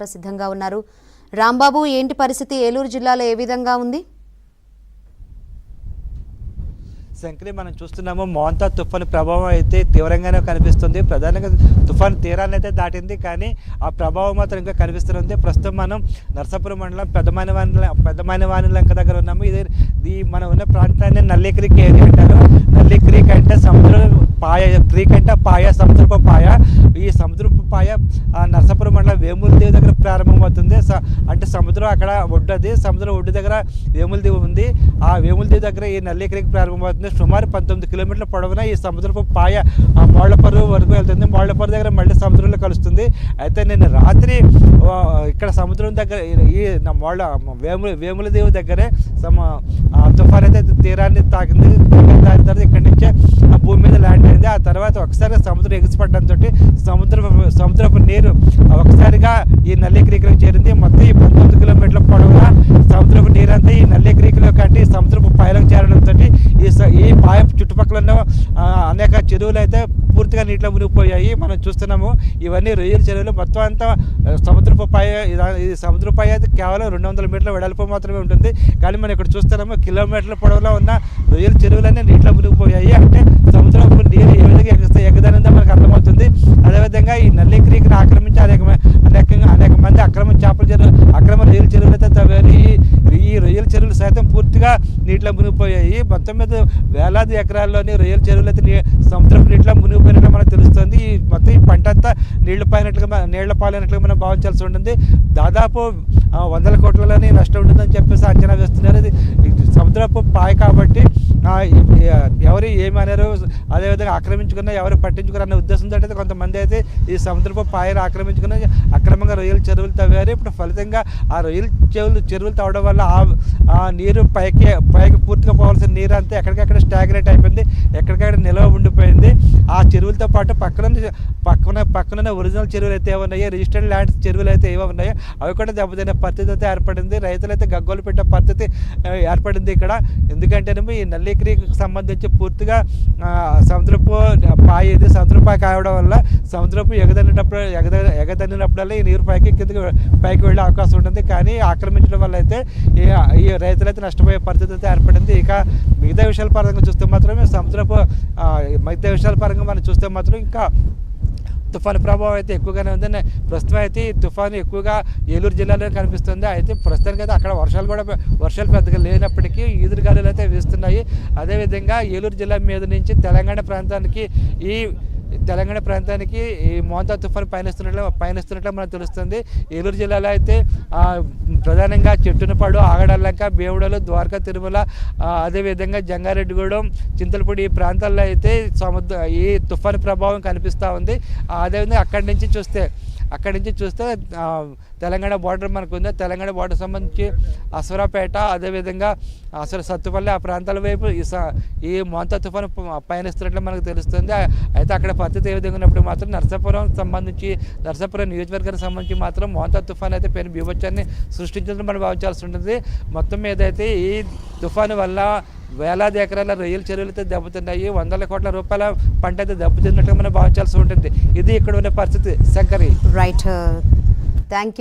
సిద్ధంగా ఉన్నారు. రాంబాబు, ఏంటి పరిస్థితి? ఏలూరు జిల్లాలో ఏ విధంగా ఉంది? శంకరి, మనం చూస్తున్నాము మోంతా తుఫాను ప్రభావం అయితే తీవ్రంగానే కనిపిస్తుంది. ప్రధానంగా తుఫాను తీరాన్ని అయితే దాటింది, కానీ ఆ ప్రభావం మాత్రం ఇంకా కనిపిస్తుంది. ప్రస్తుతం మనం నరసాపురం మండలం పెద్దమానివానిలంక దగ్గర ఉన్నాము. ఇది మనం ఉన్న ప్రాంతాన్ని నల్లి క్రీక్ ఏరియా అంటారు. నల్లి క్రీక్ అంటే సముద్రం పాయ, క్రీక్ అంటే పాయ, సముద్రపు పాయ. ఈ సముద్రపు పాయ నరసాపురం మండలం వేములదేవి దగ్గర ప్రారంభమవుతుంది. అంటే సముద్రం అక్కడ ఒడ్డది, సముద్రం ఒడ్డు దగ్గర వేములదేవి ఉంది. ఆ వేములదేవి దగ్గర ఈ నల్లి క్రీక్ ప్రారంభమవుతుంది. సుమారు 19 కిలోమీటర్ల పొడవున ఈ సముద్రపు పాయ మోళ్లపర్రు వరకు వెళ్తుంది. మోళ్లపర్రు దగ్గర మళ్ళీ సముద్రంలో కలుస్తుంది. అయితే నేను రాత్రి ఇక్కడ సముద్రం దగ్గర ఈ వేములదేవి దగ్గరే తుఫాన్ అయితే తీరాన్ని తాకింది. దాని తర్వాత ఇక్కడి నుంచే భూమి మీద ల్యాండ్ అయింది. ఆ తర్వాత ఒకసారి సముద్రం ఎగిసిపడడంతో సముద్రపు నీరు ఒకసారిగా ఈ నల్లి క్రీక్లోకి చేరింది. మొత్తం ఈ 19 కిలోమీటర్ల పొడవున సముద్రపు నీరంతా ఈ నల్లి క్రీక్లో కంటే సముద్రపు పాయలకు చేరడంతో ఈ పాయ చుట్టుపక్కల ఉన్న అనేక చెరువులు అయితే పూర్తిగా నీటిలో మునిగిపోయాయి. మనం చూస్తున్నాము ఇవన్నీ రొయ్యల చెరువులు. మొత్తం అంతా సముద్రపు పాయ. ఈ సముద్రపు పాయ అయితే కేవలం 200 మీటర్ల వెడల్పు మాత్రమే ఉంటుంది. కానీ మనం ఇక్కడ చూస్తున్నాము కిలోమీటర్ల పొడవులో ఉన్న రొయ్యల చెరువులన్నీ నీటిలో మునిగిపోయాయి. అంటే సముద్రపు నీరు ఏ విధంగా ఎగదనిందో మనకు అర్థమవుతుంది. అదేవిధంగా ఈ నల్లి క్రీక్ని ఆక్రమించి అనేక మంది అక్రమ రొయ్యల చెరువులు అయితే తవ్వారు. ఈ రొయ్యల చెరువులు సైతం పూర్తిగా నీటిలో మునిగిపోయాయి. మొత్తం మీద వేలాది ఎకరాల్లోని రొయ్యల చెరువులు అయితే సముద్రపు నీటిలో మునిగిపోయినట్లు మనకు తెలుస్తుంది. మొత్తం ఈ పంట అంతా నీళ్ల పాలైనట్లుగా మనం భావించాల్సి ఉంటుంది. దాదాపు 100 కోట్లలోని నష్టం ఉంటుందని చెప్పేసి అంచనా వేస్తున్నారు. ఇది సముద్రపు పాయ కాబట్టి ఎవరు ఏమన్నారు, అదేవిధంగా ఆక్రమించుకున్నా ఎవరు పట్టించుకున్నారు అనే ఉద్దేశంతో అయితే కొంతమంది అయితే ఈ సముద్రపు పాయను ఆక్రమించుకుని అక్రమంగా రొయ్యల చెరువులు తవ్వారు. ఇప్పుడు ఫలితంగా ఆ రొయ్యల చెరువులు తవ్వడం వల్ల ఆ నీరు పైకి పూర్తిగా పోవాల్సిన నీరు అంతా ఎక్కడికక్కడ స్టాగ్నేట్ అయిపోయింది, ఎక్కడికక్కడ నిల్వ ఉండిపోయింది. ఆ చెరువులతో పాటు పక్కన ఒరిజినల్ చెరువులు అయితే ఏమన్నాయో, రిజిస్టర్డ్ ల్యాండ్స్ చెరువులు అయితే ఏమో ఉన్నాయో అవి కూడా దెబ్బతినే పరిస్థితి అయితే ఏర్పడింది. రైతులైతే గగ్గోలు పెట్టే పరిస్థితి ఏర్పడింది ఇక్కడ. ఎందుకంటేనేమో ఈ నల్లి క్రీక్ సంబంధించి పూర్తిగా సముద్రపు పాయ, ఇది సముద్రపు పాయ కావడం వల్ల సముద్రపు ఎగదన్నినప్పుడల్లా ఈ నీరు పైకి వెళ్ళే అవకాశం ఉంటుంది. కానీ ఆక్రమించడం వల్ల అయితే ఈ రైతులైతే నష్టపోయే పరిస్థితి అయితే ఏర్పడింది. ఇక మిగతా విషయాల పరంగా చూస్తే మాత్రం మనం చూస్తే మాత్రం ఇంకా తుఫాను ప్రభావం అయితే ఎక్కువగానే ఉంది. ప్రస్తుతం అయితే ఈ తుఫాను ఎక్కువగా ఏలూరు జిల్లాలో కనిపిస్తుంది. అయితే ప్రస్తుతానికి అయితే అక్కడ వర్షాలు పెద్దగా లేనప్పటికీ ఈదురుగాలులు అయితే వీస్తున్నాయి. అదేవిధంగా ఏలూరు జిల్లా మీద నుంచి తెలంగాణ ప్రాంతానికి ఈ మోంతా తుఫాను పయనిస్తున్నట్లు మనకు తెలుస్తుంది. ఏలూరు జిల్లాలో అయితే ప్రధానంగా చెట్టునపాడు, ఆగడల్లంక, బేవుడలు, ద్వారకా, తిరుమల, అదేవిధంగా జంగారెడ్డిగూడెం, చింతలపూడి ఈ ప్రాంతాల్లో అయితే ఈ తుఫాను ప్రభావం కనిపిస్తూ ఉంది. అదేవిధంగా అక్కడి నుంచి చూస్తే తెలంగాణ బార్డర్ మనకు ఉంది. తెలంగాణ బార్డర్ సంబంధించి అశ్వరాపేట, అదేవిధంగా సత్తుపల్లి ఆ ప్రాంతాల వైపు ఈ మోంతా తుఫాను పయనిస్తున్నట్లు మనకు తెలుస్తుంది. అయితే అక్కడ పరిస్థితి ఏ విధంగా ఉన్నప్పుడు మాత్రం నరసాపురం నియోజకవర్గానికి సంబంధించి మాత్రం మోంతా తుఫాను అయితే పెను బీభత్సాన్ని సృష్టించాలని మనం భావించాల్సి ఉంటుంది. మొత్తం మీద అయితే ఈ తుఫాను వల్ల వేలాది ఎకరాల రొయ్యల చెరువులు అయితే దెబ్బతిన్నాయి. 100 కోట్ల రూపాయల పంట అయితే దెబ్బతిన్నట్టుగా మనం భావించాల్సి ఉంటుంది. ఇది ఇక్కడ ఉన్న పరిస్థితి. Shankari, right, thank you.